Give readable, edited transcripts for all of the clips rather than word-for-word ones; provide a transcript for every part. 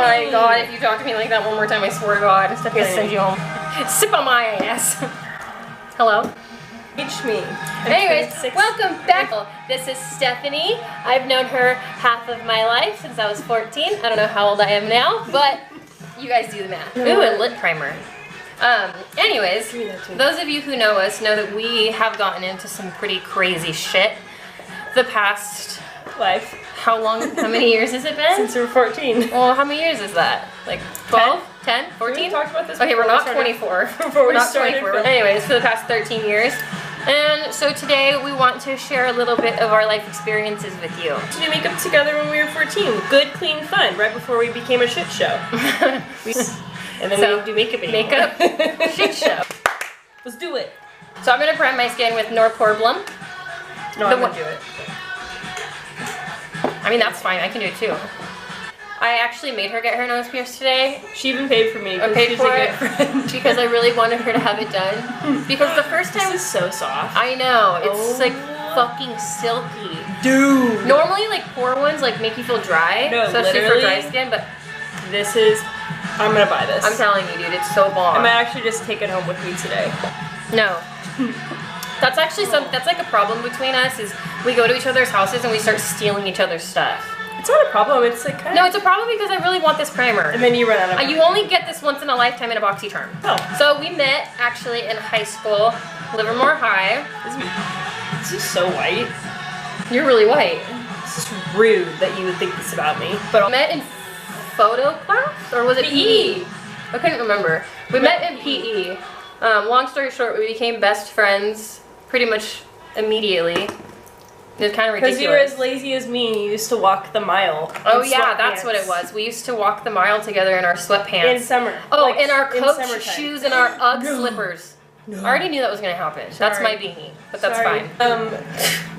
my god, if you talk to me like that one more time, I swear to God, I'm gonna send you home. Sip on my ass. Hello? Reach me. Anyways, welcome back. This is Stephanie. I've known her half of my life since I was 14. I don't know how old I am now, but you guys do the math. Ooh, a lip primer. Anyways, those of you who know us know that we have gotten into some pretty crazy shit the past life. How many years has it been? Since we were 14. Well, how many years is that? Like 12? 10? 14? We talked about this okay, we're not 24. Before we started. 24. Anyways, for the past 13 years. And so today we want to share a little bit of our life experiences with you. To do makeup together when we were 14. Good, clean fun, right before we became a shit show. And then we don't do makeup anymore. Makeup, shit show. Let's do it. So I'm going to prime my skin with Norporbulum. No, I'm going to do it. I mean, that's fine. I can do it too. I actually made her get her nose pierced today. She even paid for me. I paid for it because I really wanted her to have it done. Because the first time... This is so soft. I know. It's like fucking silky. Dude. Normally, like, pore ones like make you feel dry. No, especially literally, for dry skin, but... This is... I'm gonna buy this. I'm telling you, dude. It's so bomb. I might actually just take it home with me today. No. That's actually that's like a problem between us is we go to each other's houses and we start stealing each other's stuff. It's not a problem, it's like kind of... No, it's a problem because I really want this primer. And then you run out of You only get this once in a lifetime in a BoxyCharm. Oh. So we met actually in high school, Livermore High. This is so white. You're really white. This is rude that you would think this about me. But we met in photo class? Or was it PE? I couldn't remember. We met in PE. Long story short, we became best friends pretty much immediately. It was kind of ridiculous. Because you were as lazy as me and you used to walk the mile. Oh yeah, that's what it was. We used to walk the mile together in our sweatpants. In summer. Oh, like in our Coach shoes and our UGG slippers. No. I already knew that was going to happen. Sorry. That's my beanie, but that's fine.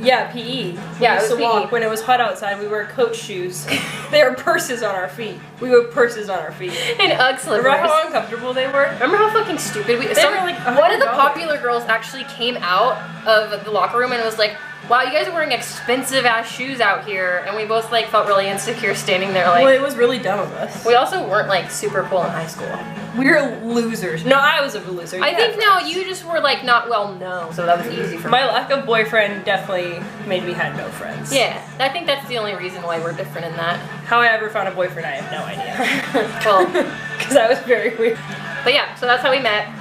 Yeah, PE. Yeah, we used to walk when it was hot outside. We wore Coach shoes. They were purses on our feet. We wore purses on our feet. And UGG slippers. Remember how uncomfortable they were? Remember how fucking stupid we were? Like one of the popular girls actually came out of the locker room and was like, wow, you guys are wearing expensive ass shoes out here, and we both like felt really insecure standing there like... Well, it was really dumb of us. We also weren't like super cool in high school. We were losers. No, I was a loser. I think no, you just were like not well known, so that was easy for me. My lack of boyfriend definitely made me have no friends. Yeah, I think that's the only reason why we're different in that. How I ever found a boyfriend, I have no idea. Well, because I was very weird. But yeah, so that's how we met.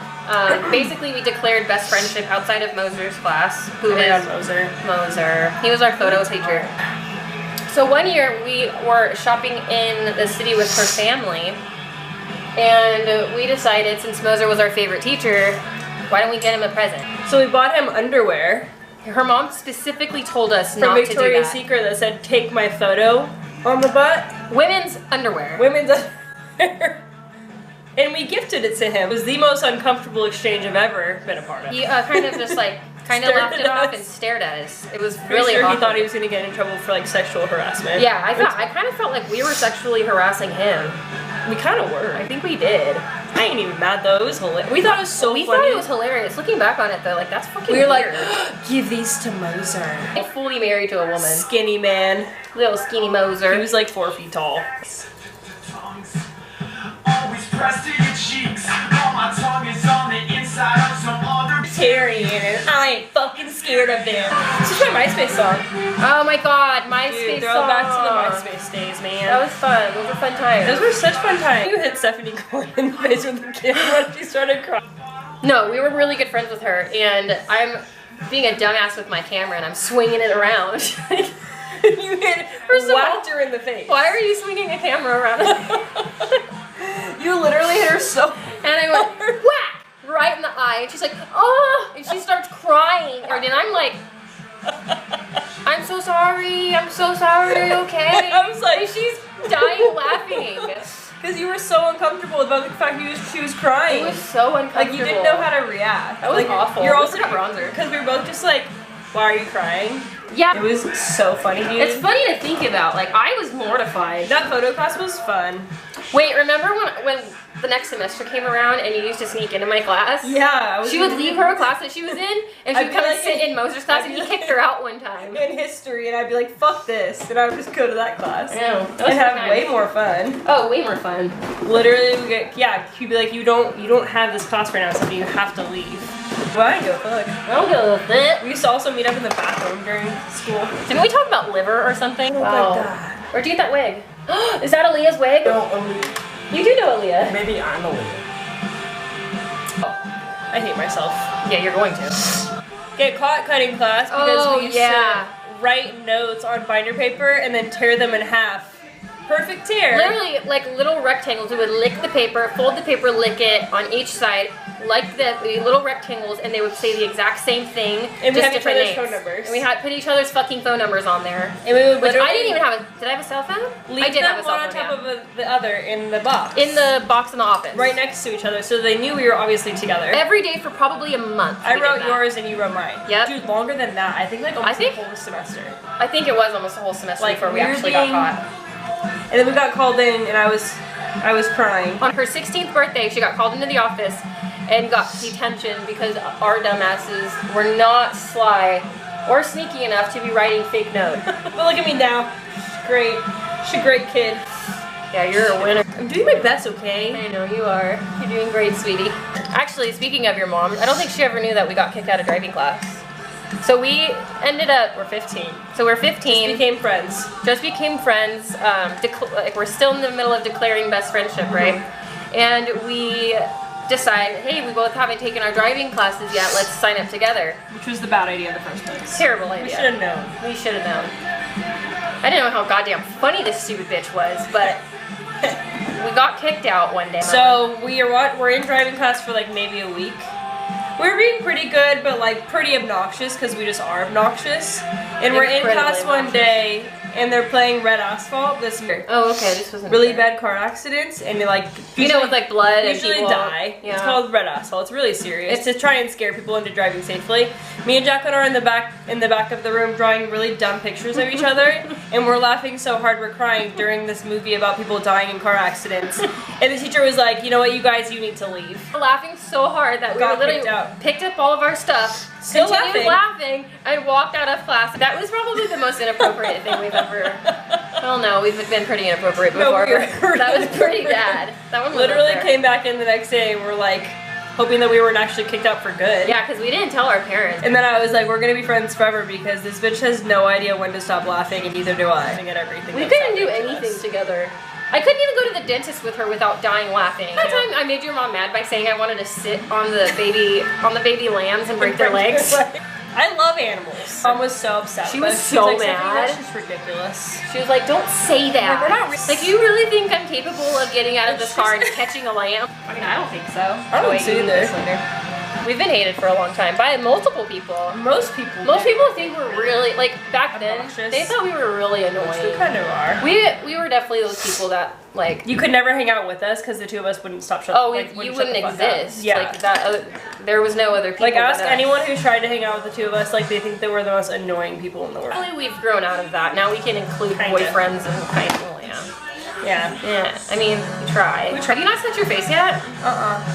Basically, we declared best friendship outside of Moser's class. Who is Moser? He was our photo teacher. So one year we were shopping in the city with her family, and we decided since Moser was our favorite teacher, why don't we get him a present? So we bought him underwear. Her mom specifically told us not to do that. From Victoria's Secret that said, "Take my photo" on the butt. Women's underwear. Women's underwear. And we gifted it to him. It was the most uncomfortable exchange I've ever been a part of. He kind of just like, laughed it off and stared at us. It was really awkward. He thought he was going to get in trouble for like sexual harassment. Yeah, I kind of felt like we were sexually harassing him. We kind of were. I think we did. I ain't even mad though. It was hilarious. We thought it was so funny. We thought it was hilarious. Looking back on it though, like that's fucking weird. We were like, give these to Moser. I'm fully married to a woman. Skinny man. Little skinny Moser. He was like 4 feet tall. Pressed to your cheeks. All my tongue is on the inside of some other Terry, and I ain't fucking scared of them. This is my MySpace song. Oh my god, MySpace Dude, song. back to the MySpace days, man. That was fun. Those were fun times. Those were such fun times. You hit Stefanie in the face with the camera and she started crying. No, we were really good friends with her, and I'm being a dumbass with my camera and I'm swinging it around. You hit whacked her in the face. Why are you swinging a camera around? You literally hit her so and I went whack right in the eye, and she's like, oh, and she starts crying, and I'm like, I'm so sorry, are you okay? I was like, and she's dying laughing because you were so uncomfortable about the fact she was crying. It was so uncomfortable. Like you didn't know how to react. That was awful. You're also bronzer because we were both just like, why are you crying? Yeah. It was so funny, dude. It's funny to think about. Like, I was mortified. That photo class was fun. Wait, remember when the next semester came around and you used to sneak into my class? Yeah. She would leave her class that she was in and she would come and sit in Moser's class, and he kicked her out one time. In history, and I'd be like, fuck this. And I would just go to that class. I know. And have way more fun. Oh, way more fun. Literally, he'd be like, you don't have this class right now, so you have to leave. Well, I don't give a fuck. I don't give a fuck. We used to also meet up in the bathroom during school. Didn't we talk about liver or something? Oh my god. Where'd you get that wig? Is that Aaliyah's wig? No, Aaliyah. You do know Aaliyah. Maybe I'm Aaliyah. I hate myself. Yeah, you're going to. Get caught cutting class because we used to write notes on binder paper and then tear them in half. Perfect tear. Literally, like little rectangles. We would lick the paper, fold the paper, lick it on each side, like the little rectangles, and they would say the exact same thing. And we just had each other's phone numbers. And we had put each other's fucking phone numbers on there. And we would Which I didn't even have a. Did I have a cell phone? I did have a cell phone. One on top of the other in the box. In the box in the office. Right next to each other, so they knew we were obviously together. Every day for probably a month. I wrote yours and you wrote mine. Yep. Dude, longer than that. I think like almost the whole semester. I think it was almost the whole semester Like, before we actually got caught. And then we got called in, and I was crying. On her 16th birthday, she got called into the office and got detention because our dumbasses were not sly or sneaky enough to be writing fake notes. But look at me now. She's great. She's a great kid. Yeah, you're a winner. I'm doing my best, okay? I know you are. You're doing great, sweetie. Actually, speaking of your mom, I don't think she ever knew that we got kicked out of driving class. So we ended up, we're 15. So we're 15. Just became friends. Just became friends. Like we're still in the middle of declaring best friendship, right? And we decide, hey, we both haven't taken our driving classes yet. Let's sign up together. Which was the bad idea in the first place. Terrible idea. We should have known. We should have known. I didn't know how goddamn funny this stupid bitch was, but we got kicked out one day. So we're in driving class for like maybe a week. We're being pretty good, but like pretty obnoxious because we just are obnoxious. And we're in class one day, and they're playing Red Asphalt this year. Oh, okay, this wasn't really bad car accidents, and they like you know with like blood and usually people die. Yeah. It's called Red Asphalt. It's really serious. It's to try and scare people into driving safely. Me and Jacqueline are in the back of the room drawing really dumb pictures of each other, and we're laughing so hard we're crying during this movie about people dying in car accidents. And the teacher was like, you know what, you guys, you need to leave. We're laughing so hard that we literally picked up all of our stuff, continued laughing, and walked out of class. That was probably the most inappropriate thing we've ever. Well, no, we've been pretty inappropriate before, but that was pretty bad. That one literally came back in the next day and we're like, hoping that we weren't actually kicked out for good. Yeah, because we didn't tell our parents. And then I was like, we're gonna be friends forever because this bitch has no idea when to stop laughing, and neither do I. Get everything. We couldn't do anything together. I couldn't even go to the dentist with her without dying laughing. That time I made your mom mad by saying I wanted to sit on the baby lambs and break their legs. I love animals. Mom was so upset. She was so mad. That's just ridiculous. She was like, don't say that. Like, we're not like, you really think I'm capable of getting out of this car and catching a lamb? I mean, I don't think so. I don't see either. We've been hated for a long time by multiple people. Most people think we're really, like, back then, they thought we were really annoying. Which we kind of are. We were definitely those people that, like... You could never hang out with us because the two of us wouldn't stop shut. Oh, you wouldn't exist. Yeah. Like, that, there was no other people. Like, ask anyone who's tried to hang out with the two of us, like, they think that we're the most annoying people in the world. Probably we've grown out of that. Now we can include boyfriends and kind of, yeah. Yeah, I mean, we try. Have you not set your face yet?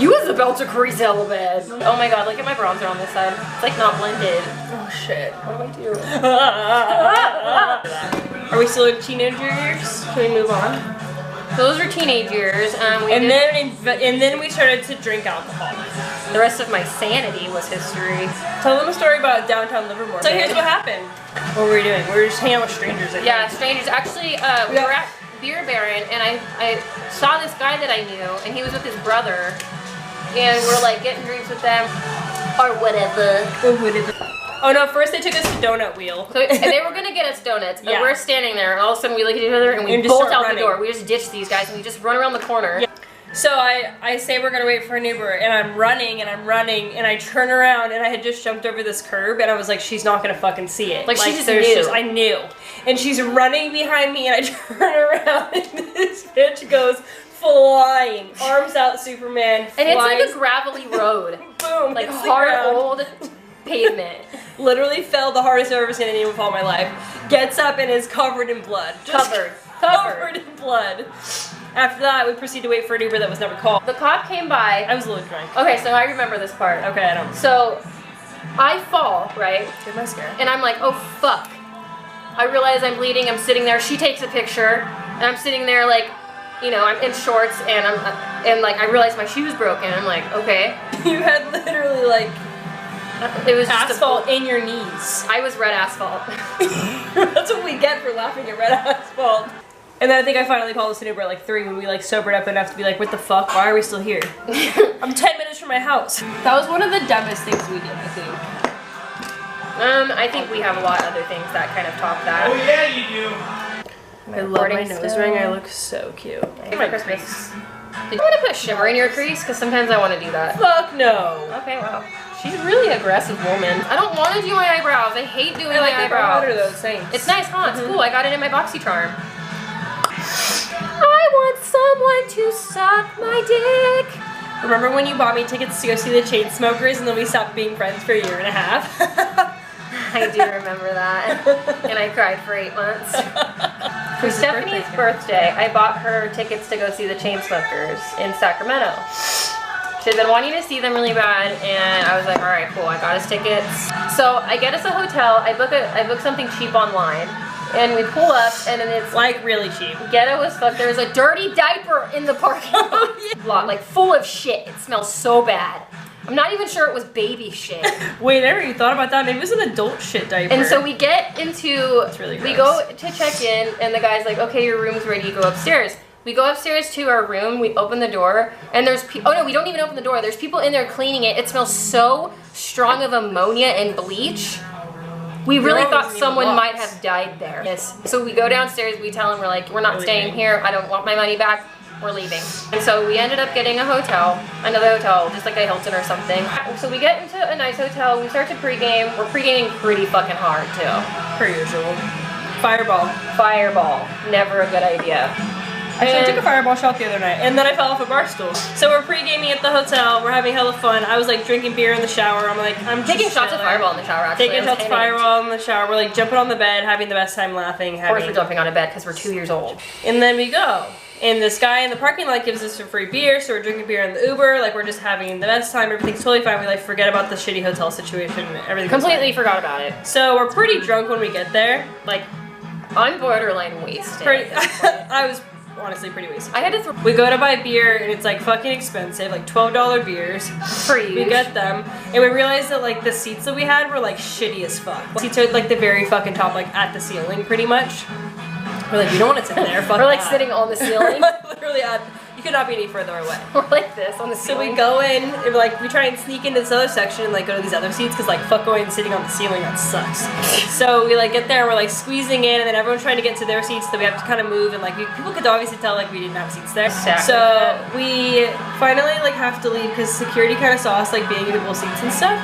You was about to crease a little bit. Oh my god, look at my bronzer on this side. It's like not blended. Oh shit. What do I do? Are we still in teenager years? Can we move on? Those were teenage years. And then we started to drink alcohol. The rest of my sanity was history. Tell them a story about downtown Livermore. So here's what happened. What were we doing? We were just hanging out with strangers. Yeah, strangers. Actually, we were at Beer Baron, and I saw this guy that I knew, and he was with his brother, and we're like getting drinks with them, or whatever. Oh no! First they took us to Donut Wheel. So they were gonna get us donuts, but we're standing there, and all of a sudden we look at each other and we bolt out the door. We just ditch these guys and we just run around the corner. Yeah. So I say we're gonna wait for an Uber, and I'm running, and I turn around, and I had just jumped over this curb, and I was like, she's not gonna fucking see it. Like she just knew. I knew. And she's running behind me, and I turn around, and this bitch goes flying, arms out, Superman. And it's like a gravelly road. Boom. Like hard old pavement. Literally fell the hardest I've ever seen anyone fall in my life. Gets up and is covered in blood. Just covered in blood. After that, we proceeded to wait for an Uber that was never called. The cop came by. I was a little drunk. Okay, so I remember this part. Okay, I don't. So, I fall, right? Get my scare. And I'm like, oh fuck. I realize I'm bleeding, I'm sitting there, she takes a picture, and I'm sitting there like, you know, I'm in shorts, and I realize my shoe's broken. I'm like, okay. You had literally like it was just asphalt in your knees. I was red asphalt. That's what we get for laughing at red asphalt. And then I think I finally called us an Uber at like 3 when we like sobered up enough to be like, what the fuck? Why are we still here? I'm 10 minutes from my house. That was one of the dumbest things we did, I think. I think we have a lot of other things that kind of top that. Oh yeah, you do. I love my nose ring. I look so cute. My Christmas. Did you want to put shimmer in your crease? Because sometimes I want to do that. Fuck no. Okay, wow. She's a really aggressive woman. I don't want to do my eyebrows. I hate doing my eyebrows. Those things. It's nice, huh? It's cool. I got it in my BoxyCharm. I want someone to suck my dick. Remember when you bought me tickets to go see the Chainsmokers and then we stopped being friends for a year and a half? I do remember that. And I cried for 8 months. For Stefanie's birthday, I bought her tickets to go see the Chainsmokers in Sacramento. She had been wanting to see them really bad, and I was like, all right, cool, I got us tickets. So I get us a hotel, I book something cheap online, and we pull up, and then it's like really cheap. Ghetto as fuck. There's a dirty diaper in the parking lot, like full of shit. It smells so bad. I'm not even sure it was baby shit. Wait, never you thought about that? Maybe it was an adult shit diaper. And so we get into, really we go to check in, and the guy's like, okay, your room's ready, you go upstairs. We go upstairs to our room, we open the door, and there's oh no, we don't even open the door. There's people in there cleaning it. It smells so strong of ammonia and bleach. We really thought someone might have died there. Yes. So we go downstairs, we tell them, we're like, we're not staying here, I don't want my money back, we're leaving. And so we ended up getting a hotel, another hotel, just like a Hilton or something. So we get into a nice hotel, we start to pregame. We're pregaming pretty fucking hard too. Per usual. Fireball. Fireball, never a good idea. Actually, I took a fireball shot the other night, and then I fell off a bar stool. So we're pre-gaming at the hotel, we're having hella fun. I was like drinking beer in the shower, I'm taking shots of fireball in the shower actually. Taking shots of fireball in the shower, we're like jumping on the bed, having the best time laughing. Of course we're jumping on a bed because we're 2 years old. And then we go. And this guy in the parking lot gives us a free beer, so we're drinking beer in the Uber, like we're just having the best time, everything's totally fine. We like forget about the shitty hotel situation, everything. Completely forgot about it. So we're pretty drunk when we get there. Like, I'm borderline wasted. I was honestly pretty wasted. I had to we go to buy beer and it's like fucking expensive, like $12 beers. Free. We get them and we realized that like the seats that we had were like shitty as fuck. Seats are like the very fucking top, like at the ceiling pretty much. We're like, we don't want to sit there. Fuck We're like that. sitting on the ceiling. Literally, you could not be any further away. We're like this on the So ceiling. we go in, and like we try and sneak into this other section and like go to these other seats because like fuck going and sitting on the ceiling, that sucks. So we like get there, we're like squeezing in, and then everyone's trying to get to their seats, so we have to kind of move, and like people could obviously tell like we didn't have seats there. Exactly. So we finally like have to leave because security kind of saw us like being in people's seats and stuff,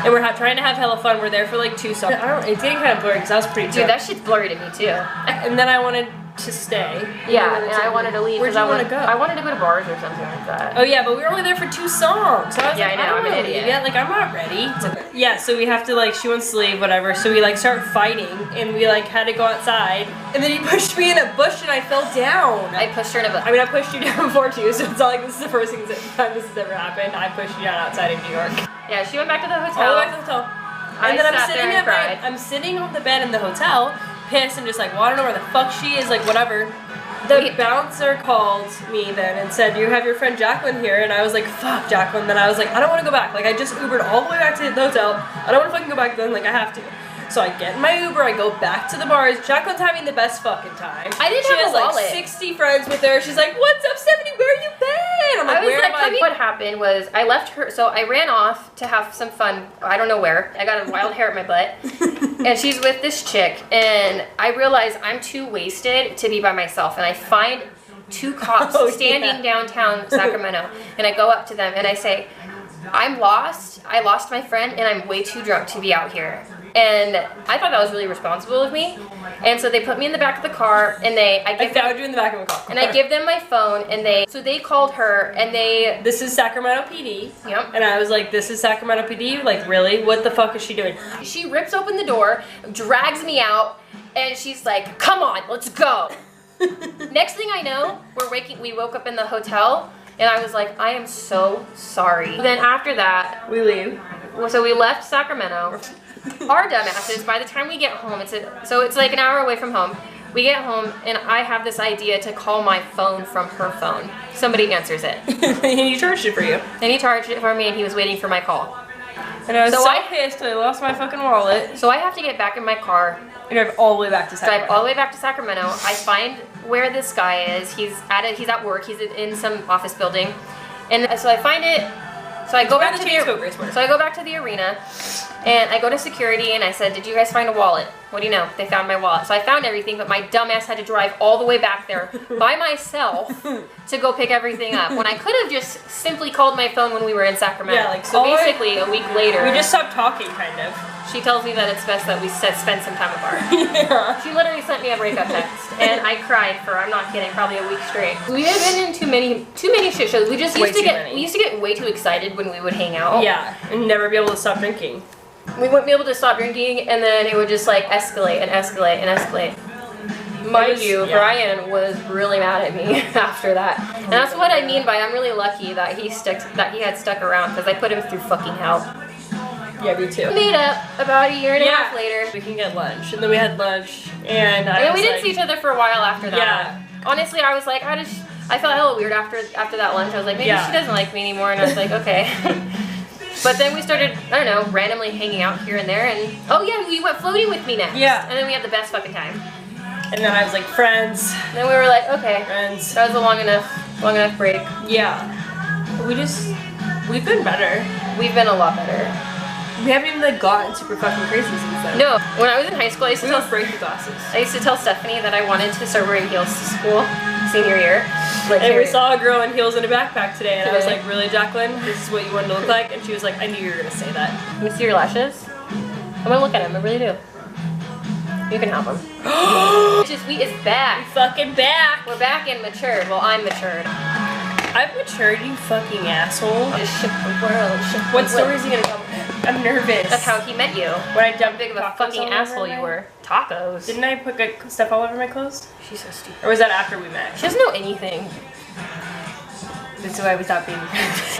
and we're trying to have hella fun. We're there for like 2 songs. I don't. It's getting kind of blurry because I was pretty drunk. Dude, that shit's blurry to me too. And then I wanted to stay. Yeah, and I wanted to leave. Where'd you want to go? I wanted to go to bars or something like that. Oh yeah, but we were only there for 2 songs. So I was Yeah, like, I know, don't I'm an wanna idiot. leave yet. Like, I'm not ready. Yeah, so we have to like, she wants to leave, whatever. So we like start fighting, and we like had to go outside. And then he pushed me in a bush, and I fell down. I pushed her in a bush. I mean, I pushed you down before too, so it's not like this is the first time this has ever happened. I pushed you down outside of New York. Yeah, she went back to the hotel. All the way to the hotel. And then sat there and cried. I'm sitting on the bed in the hotel, pissed, and just like, well, I don't know where the fuck she is, like whatever. The bouncer called me then and said, you have your friend Jacqueline here, and I was like, fuck Jacqueline. Then I was like, I don't want to go back. Like, I just Ubered all the way back to the hotel. I don't want to fucking go back then, like, I have to. So I get in my Uber, I go back to the bars. Jacqueline's having the best fucking time. I didn't she have has a wallet. like 60 friends with her. She's like, what's up, Stephanie? Where you been? I'm like, where am I? What happened was I left her, so I ran off to have some fun. I don't know where. I got a wild hair at my butt. And she's with this chick, and I realize I'm too wasted to be by myself. And I find 2 cops standing downtown Sacramento, and I go up to them and I say, I'm lost. I lost my friend, and I'm way too drunk to be out here. And I thought that was really responsible of me. And so they put me in the back of the car, and I found you in the back of a car. And I give them my phone, and they called her, and This is Sacramento PD. Yep. And I was like, this is Sacramento PD? Like, really? What the fuck is she doing? She rips open the door, drags me out, and she's like, come on, let's go. Next thing I know, we woke up in the hotel, and I was like, I am so sorry. Then after that, we leave. So we left Sacramento. Our dumbasses, by the time we get home, so it's like an hour away from home. We get home, and I have this idea to call my phone from her phone. Somebody answers it. And he charged it for you. And he charged it for me, and he was waiting for my call. And I was so pissed I lost my fucking wallet. So I have to get back in my car. And drive all the way back to Sacramento. Drive all the way back to Sacramento. I find where this guy is. He's at work. He's in some office building. And so I find it. So I go back to the arena, and I go to security, and I said, did you guys find a wallet? What do you know? They found my wallet. So I found everything, but my dumbass had to drive all the way back there by myself to go pick everything up, when I could have just simply called my phone when we were in Sacramento. Yeah, like, so basically a week later. We just stopped talking, kind of. She tells me that it's best that we spend some time apart. Yeah. She literally sent me a breakup text, and I cried for, I'm not kidding, probably a week straight. We had been in too many shit shows. We used to get way too excited when we would hang out. Yeah, and never be able to stop drinking. We wouldn't be able to stop drinking, and then it would just like escalate and escalate and escalate. Mind you, Brian was really mad at me after that, and that's what I mean by I'm really lucky that he had stuck around, because I put him through fucking hell. Yeah, me too. We made up about a year and a half later. We can get lunch, and then we had lunch, and we didn't see each other for a while after that. Yeah. Honestly, I was like, I felt hella weird after that lunch. I was like, maybe she doesn't like me anymore, and I was like, okay. But then we started, I don't know, randomly hanging out here and there, and oh yeah, you went floating with me next. Yeah. And then we had the best fucking time. And then I was like, friends. And then we were like, okay, friends. That was a long enough break. Yeah. We've been better. We've been a lot better. We haven't even like gotten super fucking crazy since then. No, when I was in high school, I used to tell Stefanie that I wanted to start wearing heels to school senior year. Like, and we saw a girl in heels and a backpack today, and I was like, really, Jacqueline? This is what you wanted to look like? And she was like, I knew you were gonna say that. Let me see your lashes. I'm gonna look at them. I really do. You can help them. We is back. We fucking back. We're back and matured. Well, I'm matured. I've matured, you fucking asshole. Just shook the world. What story is he gonna tell me? I'm nervous. That's how he met you. When I dumped big of a fucking asshole you were. Tacos. Didn't I put good stuff all over my clothes? She's so stupid. Or was that after we met? She doesn't know anything. This is why we stopped being friends.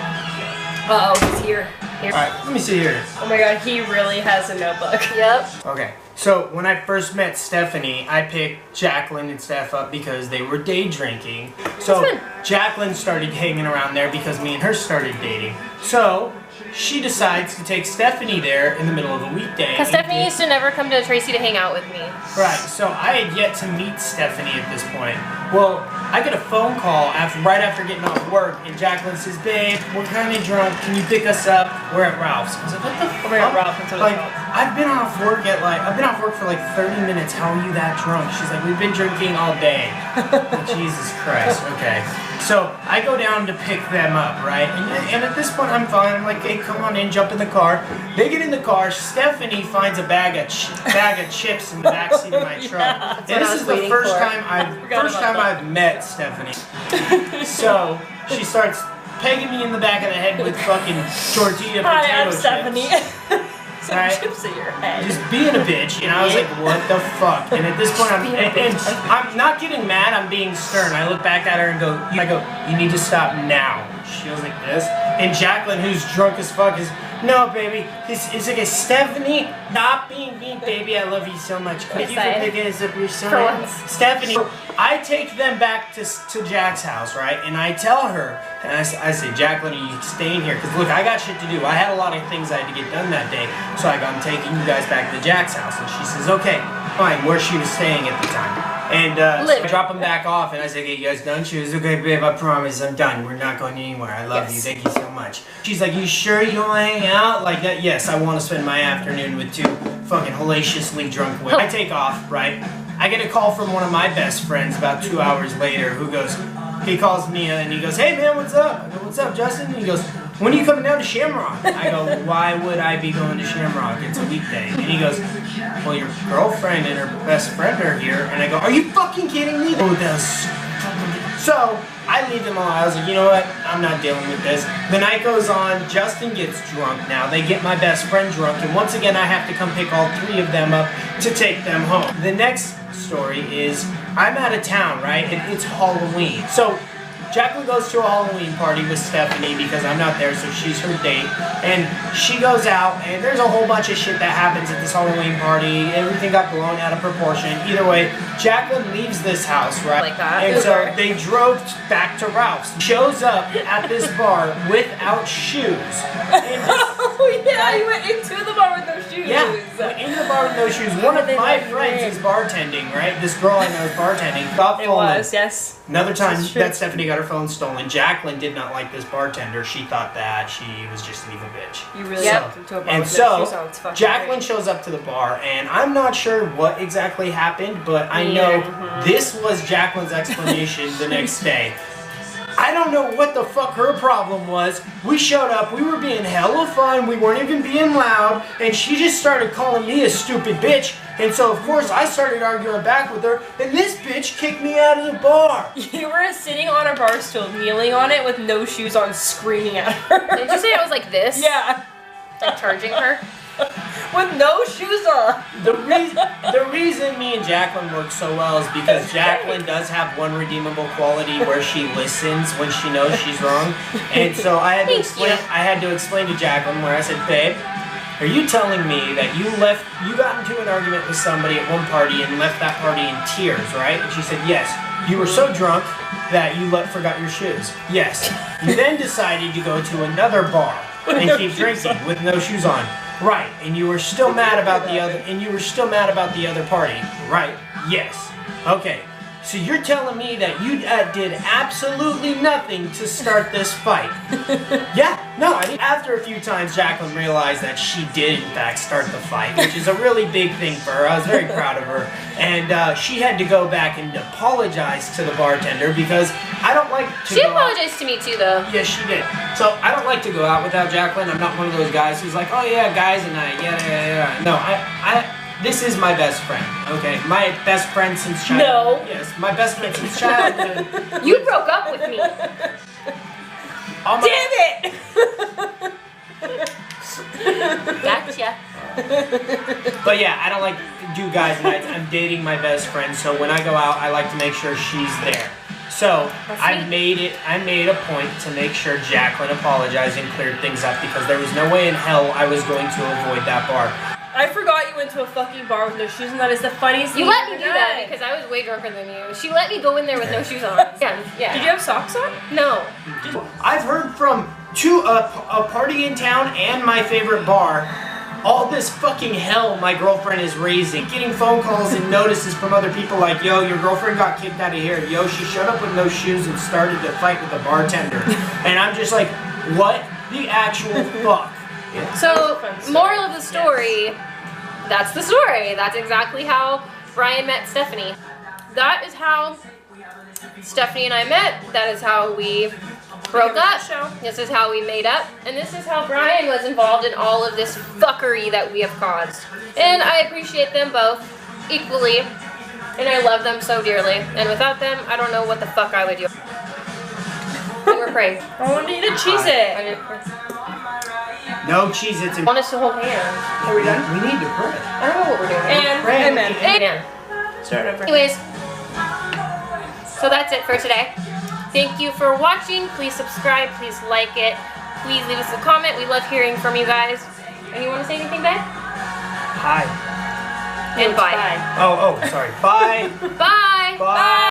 Uh-oh, he's here. Alright, let me see here. Oh my god, he really has a notebook. Yep. Okay, so when I first met Stefanie, I picked Jacqueline and Steph up because they were day drinking. So Jacqueline started hanging around there because me and her started dating. So she decides to take Stefanie there in the middle of a weekday. Because Stefanie used to never come to Tracy to hang out with me. Right, so I had yet to meet Stefanie at this point. Well, I get a phone call right after getting off work, and Jacqueline says, babe, we're kind of drunk, can you pick us up? We're at Ralph's. I was like, what the fuck? We're at Ralph's, that's what it's called. I've been off work for like 30 minutes, how are you that drunk? She's like, we've been drinking all day. Jesus Christ, okay. So I go down to pick them up, right? And at this point I'm fine. I'm like, hey, come on in, jump in the car. They get in the car. Stefanie finds a bag of chips in the backseat of my truck. And this is the first time I've met Stefanie. So she starts pegging me in the back of the head with fucking tortilla potato chips. Hi, I'm Stefanie. Right? Chips in your head. Just being a bitch, and I was like, what the fuck? And at this point, I'm not getting mad, I'm being stern. I look back at her and I go, you need to stop now. She was like this. And Jacqueline, who's drunk as fuck, is, no, baby. It's like, Stefanie, stop being mean, baby. I love you so much. Thank you for picking us up your son. Stefanie, I take them back to Jack's house, right? And I tell her, and I say, Jacqueline, are you staying here? Because look, I got shit to do. I had a lot of things I had to get done that day. So I'm taking you guys back to Jack's house. And she says, okay, fine, where she was staying at the time. And so I drop them back off, and I say, okay, you guys done? She was, okay, babe, I promise, I'm done. We're not going anywhere. I love you. Thank you so much. She's like, you sure you want to hang out? Like that? Yes, I want to spend my afternoon with two fucking hellaciously drunk women. I take off, right? I get a call from one of my best friends about 2 hours later who goes, he calls me and he goes, hey man, what's up? I go, what's up, Justin? And he goes, when are you coming down to Shamrock? I go, why would I be going to Shamrock? It's a weekday. And he goes, well, your girlfriend and her best friend are here. And I go, are you fucking kidding me? Oh, that's... So, I leave them alone. I was like, you know what? I'm not dealing with this. The night goes on. Justin gets drunk now. They get my best friend drunk. And once again, I have to come pick all 3 of them up to take them home. The next story is, I'm out of town, right? And it's Halloween. So, Jacqueline goes to a Halloween party with Stefanie because I'm not there, so she's her date. And she goes out, and there's a whole bunch of shit that happens at this Halloween party. Everything got blown out of proportion. Either way, Jacqueline leaves this house, right? Like that. And so they drove back to Ralph's. Shows up at this bar without shoes. And Oh yeah, you went into the bar with no shoes. yeah, went into the bar with no shoes. One of my friends is bartending, right? This girl I know is bartending. Got It stolen. was, yes. Another time This is true. that Stefanie got her phone stolen. Jacqueline did not like this bartender. She thought that she was just an evil bitch. You really Yep. walked into a bar And with no shoes so, on. It's fucking Jacqueline great. shows up to the bar, and I'm not sure what exactly happened, but I know this was Jacqueline's explanation the next day. I don't know what the fuck her problem was. We showed up, we were being hella fun, we weren't even being loud, and she just started calling me a stupid bitch. And so, of course, I started arguing back with her, and this bitch kicked me out of the bar. You were sitting on a bar stool, kneeling on it with no shoes on, screaming at her. Did you say I was like this? Yeah. Like charging her? With no shoes on. The reason me and Jacqueline work so well is because Jacqueline does have one redeemable quality where she listens when she knows she's wrong. And so I had to explain to Jacqueline where I said, babe, are you telling me that you got into an argument with somebody at one party and left that party in tears, right? And she said, yes. You were so drunk that you forgot your shoes. Yes. You then decided to go to another bar and keep drinking with no shoes on. Right. And you were still mad about the other party. Right. Yes. Okay. So you're telling me that you did absolutely nothing to start this fight? Yeah, no, I didn't. After a few times, Jacqueline realized that she did, in fact, start the fight, which is a really big thing for her. I was very proud of her. And she had to go back and apologize to the bartender because I don't like to She apologized to me too, though. Yes, she did. So I don't like to go out without Jacqueline. I'm not one of those guys who's like, oh yeah, guys and I, yeah. No, this is my best friend, okay? My best friend since childhood. No. Yes, my best friend since childhood. You broke up with me. Damn it! Gotcha. But yeah, I don't like to do guys' nights. I'm dating my best friend, so when I go out, I like to make sure she's there. So I made a point to make sure Jacqueline apologized and cleared things up because there was no way in hell I was going to avoid that bar. I forgot you went to a fucking bar with no shoes, and that is the funniest thing You let me you've do ever that done. because I was way drunker than you. She let me go in there with no shoes on. Yeah. Did you have socks on? No. I've heard from a party in town and my favorite bar all this fucking hell my girlfriend is raising. Getting phone calls and notices from other people like, yo, your girlfriend got kicked out of here. Yo, she showed up with no shoes and started to fight with the bartender. And I'm just like, what the actual fuck? So, moral of the story, that's the story. That's exactly how Brian met Stefanie. That is how Stefanie and I met. That is how we broke up. This is how we made up. And this is how Brian was involved in all of this fuckery that we have caused. And I appreciate them both equally. And I love them so dearly. And without them, I don't know what the fuck I would do. And we're praying. I want to eat a Cheez-It. No Cheez-Its. I want us to hold hands. Are we done? We need to pray. I don't know what we're doing. And Pray. amen. Amen. Start over. Anyways, so that's it for today. Thank you for watching. Please subscribe. Please like it. Please leave us a comment. We love hearing from you guys. And you want to say anything, babe? Hi. And bye. Bye. Oh, sorry. Bye. Bye. Bye.